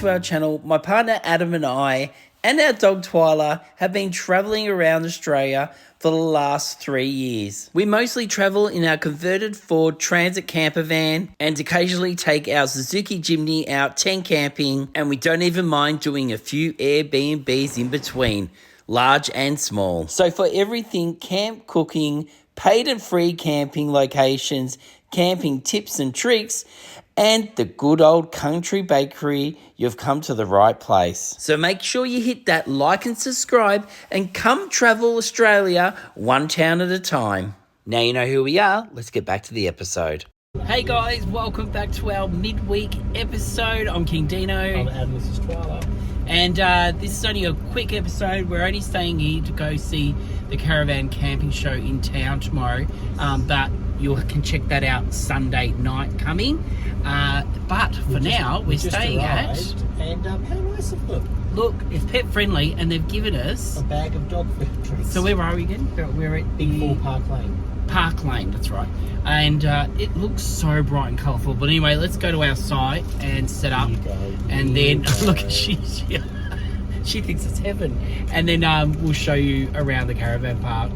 to our channel, my partner Adam and I and our dog Twyla have been travelling around Australia for the last 3 years. We mostly travel in our converted Ford Transit camper van and occasionally take our Suzuki Jimny out tent camping, and we don't even mind doing a few Airbnbs in between, large and small. So for everything camp cooking, paid and free camping locations, camping tips and tricks, and the good old country bakery, you've come to the right place. So make sure you hit that like and subscribe and come travel Australia one town at a time. Now you know who we are, let's get back to the episode. Hey guys, welcome back to our midweek episode. I'm King Dino. I'm Adam, this is Twyla. And this is only a quick episode. We're only staying here to go see the Caravan camping show in town tomorrow. But you can check that out Sunday night coming. But for now, we're staying at... And how nice of them. Look, it's pet friendly and they've given us... a bag of dog food treats. So where are we again? We're at Big4 Park Lane. Park Lane, that's right. And it looks so bright and colourful. But anyway, let's go to our site and set up. And then, look, she thinks it's heaven. And then we'll show you around the caravan park.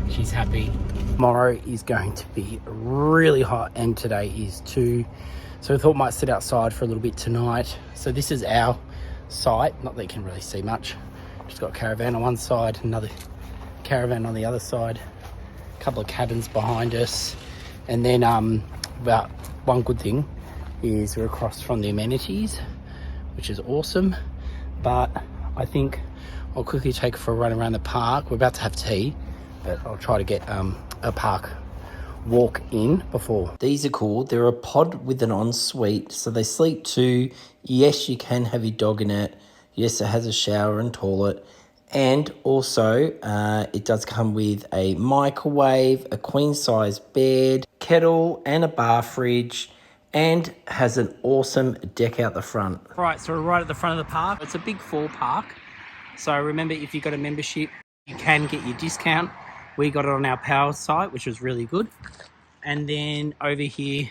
She's happy. Tomorrow is going to be really hot and today is too. So we thought we might sit outside for a little bit tonight. So this is our site. Not that you can really see much. Just got a caravan on one side, another caravan on the other side. A couple of cabins behind us. And then about one good thing is we're across from the amenities, which is awesome. But I think I'll quickly take her for a run around the park. We're about to have tea, but I'll try to get a park walk in before. These are cool. They're a pod with an ensuite, so they sleep two. Yes, you can have your dog in it. Yes, it has a shower and toilet. And also, it does come with a microwave, a queen-size bed, kettle, and a bar fridge, and has an awesome deck out the front. Right, so we're right at the front of the park. It's a Big4 park. So remember, if you've got a membership, you can get your discount. We got it on our power site, which was really good. And then over here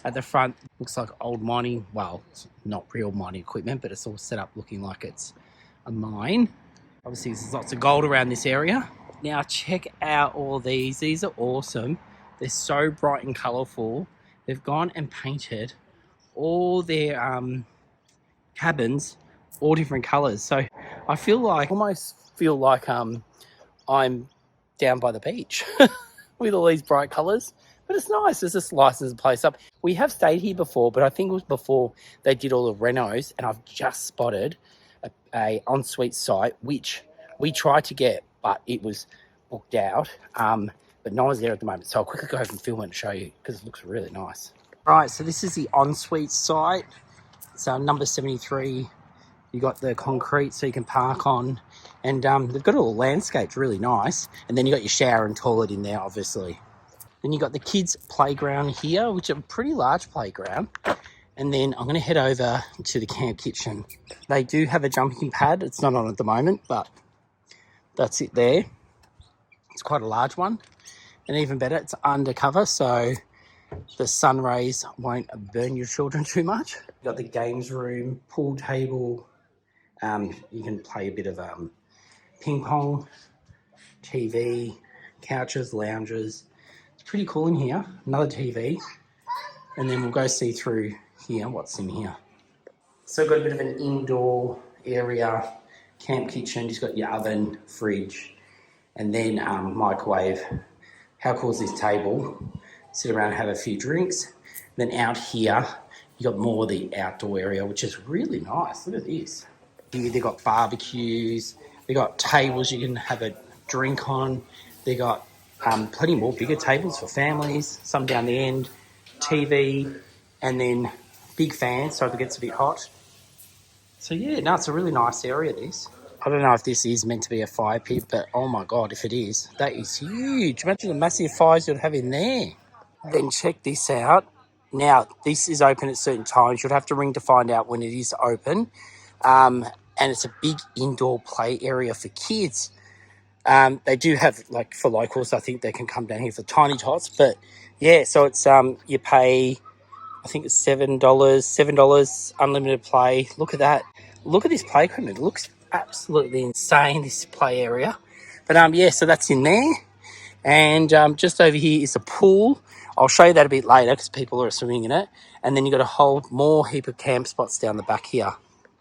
at the front, looks like old mining. Well, it's not real mining equipment, but it's all set up looking like it's a mine. Obviously, there's lots of gold around this area. Now, check out all these. These are awesome. They're so bright and colourful. They've gone and painted all their cabins all different colours. So I feel like, almost feel like I'm down by the beach with all these bright colours. But it's nice. It's just license the place up. We have stayed here before, but I think it was before they did all the renos, and I've just spotted a ensuite site, which we tried to get, but it was booked out. But no one's there at the moment. So I'll quickly go over and film it and show you because it looks really nice. Right, so this is the ensuite site. It's number 73. You got the concrete so you can park on. And they've got all landscaped really nice. And then you got your shower and toilet in there, obviously. Then you got the kids' playground here, which is a pretty large playground. And then I'm going to head over to the camp kitchen. They do have a jumping pad. It's not on at the moment, but that's it there. It's quite a large one. And even better, it's undercover, so the sun rays won't burn your children too much. You've got the games room, pool table. You can play a bit of ping pong, TV, couches, lounges. It's pretty cool in here. Another TV. And then we'll go see through here what's in here. So got a bit of an indoor area, camp kitchen. Just got your oven, fridge, and then microwave. How cool is this table? Sit around and have a few drinks. Then out here, you got more of the outdoor area, which is really nice. Look at this. Here they got barbecues. They got tables you can have a drink on. They got plenty more bigger tables for families. Some down the end. TV, and then big fans so if it gets a bit hot. So yeah, no, it's a really nice area, this. I don't know if this is meant to be a fire pit, but oh my God, if it is, that is huge. Imagine the massive fires you'd have in there. Then check this out. Now, this is open at certain times. You'd have to ring to find out when it is open. And it's a big indoor play area for kids. They do have, like, for locals, I think they can come down here for tiny tots. But, yeah, so it's you pay I think it's $7, unlimited play. Look at that. Look at this play equipment. It looks absolutely insane, this play area. But yeah, so that's in there. And just over here is a pool. I'll show you that a bit later because people are swimming in it. And then you've got a whole more heap of camp spots down the back here.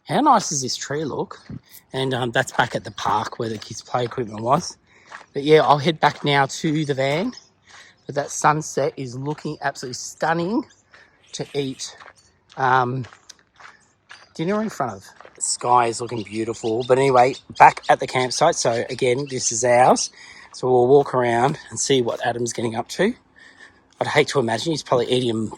How nice does this tree look? And that's back at the park where the kids' play equipment was. But yeah, I'll head back now to the van. But that sunset is looking absolutely stunning to eat dinner in front of. The sky is looking beautiful. But anyway, back at the campsite. So again, this is ours. So we'll walk around and see what Adam's getting up to. I'd hate to imagine he's probably eating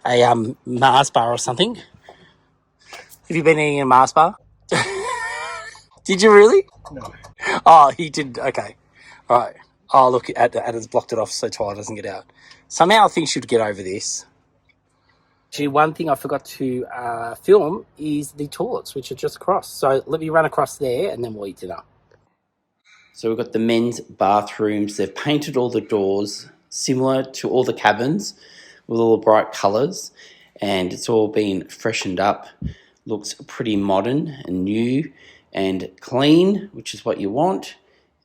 a Mars bar or something. Have you been eating a Mars bar? Did you really? No. Oh, he did. Okay. All right. Oh, look, Adam's blocked it off so Twyla doesn't get out. Somehow I think she'd get over this. Actually, one thing I forgot to film is the toilets, which are just across. So let me run across there and then we'll eat dinner. So we've got the men's bathrooms. They've painted all the doors similar to all the cabins with all the bright colours. And it's all been freshened up. Looks pretty modern and new and clean, which is what you want.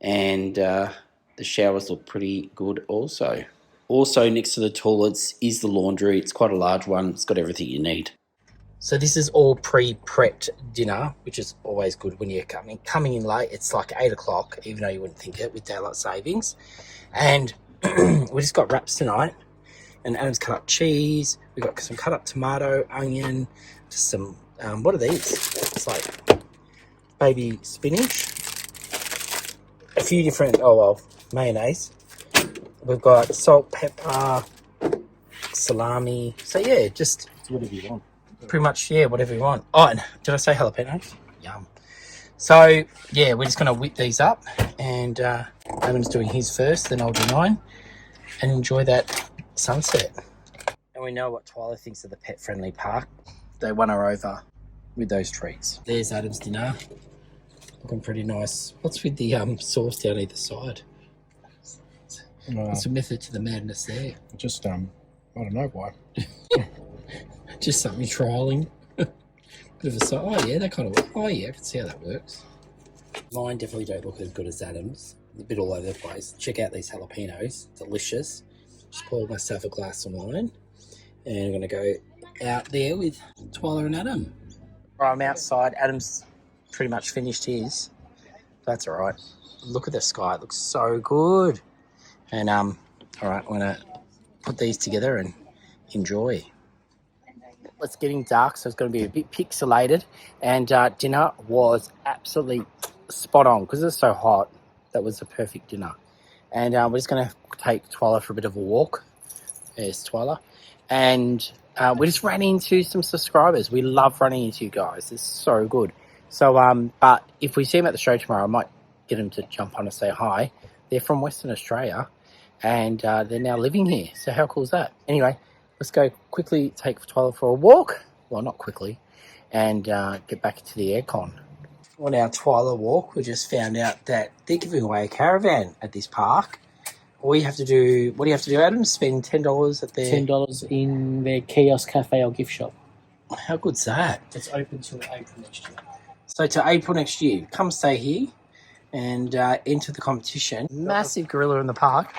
And the showers look pretty good also. Also next to the toilets is the laundry. It's quite a large one. It's got everything you need. So this is all pre-prepped dinner, which is always good when you're coming in late. It's like 8 o'clock, even though you wouldn't think it with daylight savings. And we just got wraps tonight. And Adam's cut up cheese. We got some cut up tomato, onion, just some, what are these? It's like baby spinach. A few different, mayonnaise. We've got salt, pepper, salami. So yeah, just Whatever you want. pretty much, yeah, whatever you want. Oh, and did I say jalapenos? Yum. So yeah, we're just gonna whip these up, and Adam's doing his first, then I'll do mine, and enjoy that sunset. And we know what Twyla thinks of the pet-friendly park. They won her over with those treats. There's Adam's dinner. Looking pretty nice. What's with the sauce down either side? What's the method to the madness there? Just, I don't know why. Just something trialing. Bit of a oh yeah, that kind of works. Oh yeah, I can see how that works. Mine definitely don't look as good as Adam's. A bit all over the place. Check out these jalapenos. Delicious. Just poured myself a glass of wine. And I'm going to go out there with Twyla and Adam. Right, I'm outside. Adam's pretty much finished his. That's all right. Look at the sky. It looks so good. And, all right, I'm going to put these together and enjoy. It's getting dark, so it's going to be a bit pixelated. And dinner was absolutely spot on because it's so hot. That was a perfect dinner. And we're just going to take Twyla for a bit of a walk. There's Twyla. And we just ran into some subscribers. We love running into you guys. It's so good. So, but if we see them at the show tomorrow, I might get them to jump on and say hi. They're from Western Australia, and they're now living here. So how cool is that? Anyway, let's go quickly take Twyla for a walk. Well, not quickly. And get back into the aircon. On our Twyla walk, we just found out that they're giving away a caravan at this park. All you have to do, what do you have to do, Adam? Spend $10 at their... $10 in their kiosk, cafe or gift shop. How good's that? It's open till April next year. So to April next year, come stay here and enter the competition. Massive gorilla in the park.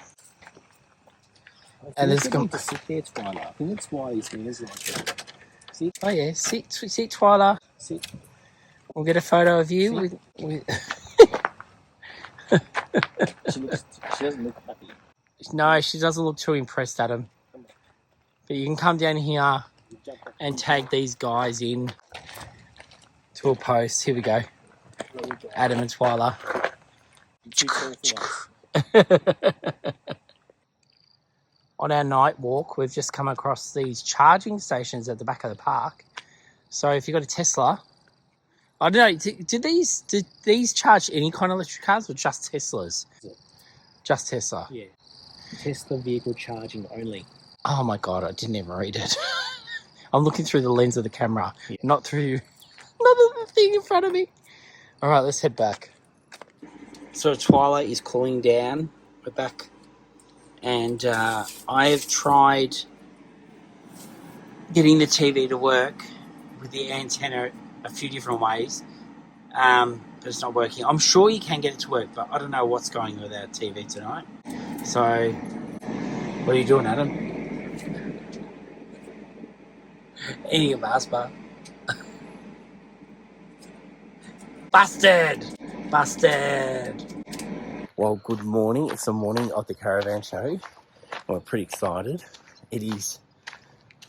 And there's to sit there, Twyla. I think that's why he's here, isn't it? Sit. Oh yeah, sit Twyla. Sit. We'll get a photo of you with... She doesn't look happy. No, she doesn't look too impressed, Adam. But you can come down here and tag these guys in to a post. Here we go. Adam and Twyla. On our night walk, we've just come across these charging stations at the back of the park. So if you've got a Tesla... I don't know, did these charge any kind of electric cars or just Teslas? Just Tesla? Yeah. Tesla vehicle charging only. Oh my God, I didn't even read it. I'm looking through the lens of the camera, not through the thing in front of me. All right, let's head back. So Twilight is cooling down. We're back. And I have tried getting the TV to work with the antenna a few different ways, but it's not working. I'm sure you can get it to work, but I don't know what's going on with our TV tonight. So, what are you doing, Adam? Eating a Mars bar. Busted! Busted! Well, good morning. It's the morning of the Caravan show. We're pretty excited. It is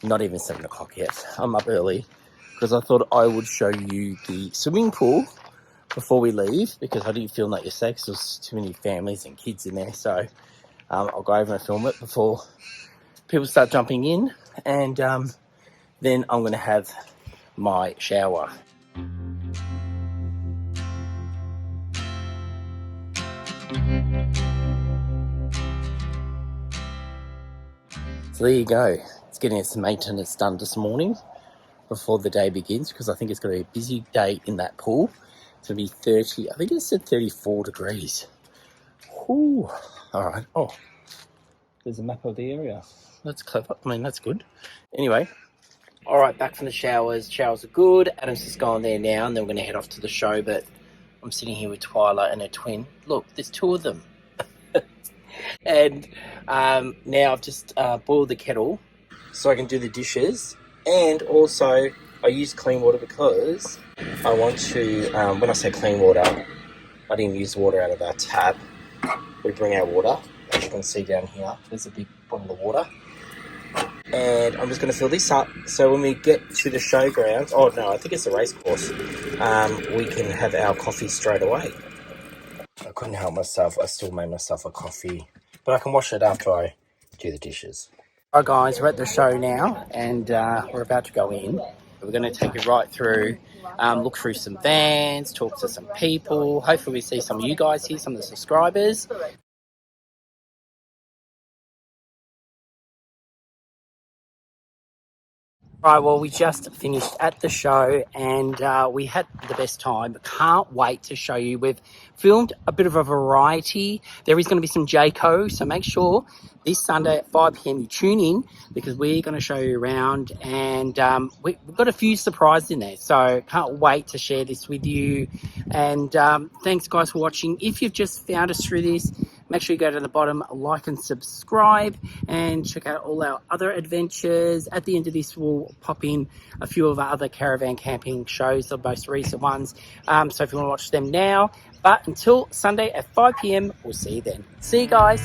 not even 7 o'clock yet. I'm up early because I thought I would show you the swimming pool before we leave, because I didn't feel like yesterday because there's too many families and kids in there. So I'll go over and film it before people start jumping in, and then I'm going to have my shower. So there you go. It's getting its maintenance done this morning before the day begins, because I think it's going to be a busy day in that pool. It's going to be 30, I think it said 34 degrees. Ooh. All right. Oh, there's a map of the area. That's clever. I mean, that's good. Anyway, all right, back from the showers. Showers are good. Adam's just gone there now, and then we're going to head off to the show. But I'm sitting here with Twyla and her twin. Look, there's two of them. And now I've just boiled the kettle so I can do the dishes. And also, I use clean water because I want to, when I say clean water, I didn't use water out of our tap. We bring our water, as you can see down here. There's a big bottle of water. And I'm just going to fill this up so when we get to the showgrounds, oh no, I think it's a race course, we can have our coffee straight away. I couldn't help myself. I still made myself a coffee, but I can wash it after I do the dishes. Alright guys, we're at the show now, and we're about to go in. We're going to take you right through, look through some vans, talk to some people. Hopefully we see some of you guys here, some of the subscribers. Right, well, we just finished at the show, and we had the best time. Can't wait to show you. We've filmed a bit of a variety. There is going to be some Jayco, so make sure this Sunday at 5 p.m. you tune in, because we're going to show you around, and we've got a few surprises in there. So can't wait to share this with you. And thanks, guys, for watching. If you've just found us through this, make sure you go to the bottom, like and subscribe, and check out all our other adventures. At the end of this, we'll pop in a few of our other caravan camping shows, the most recent ones. So if you want to watch them now. But until Sunday at 5 p.m, we'll see you then. See you guys.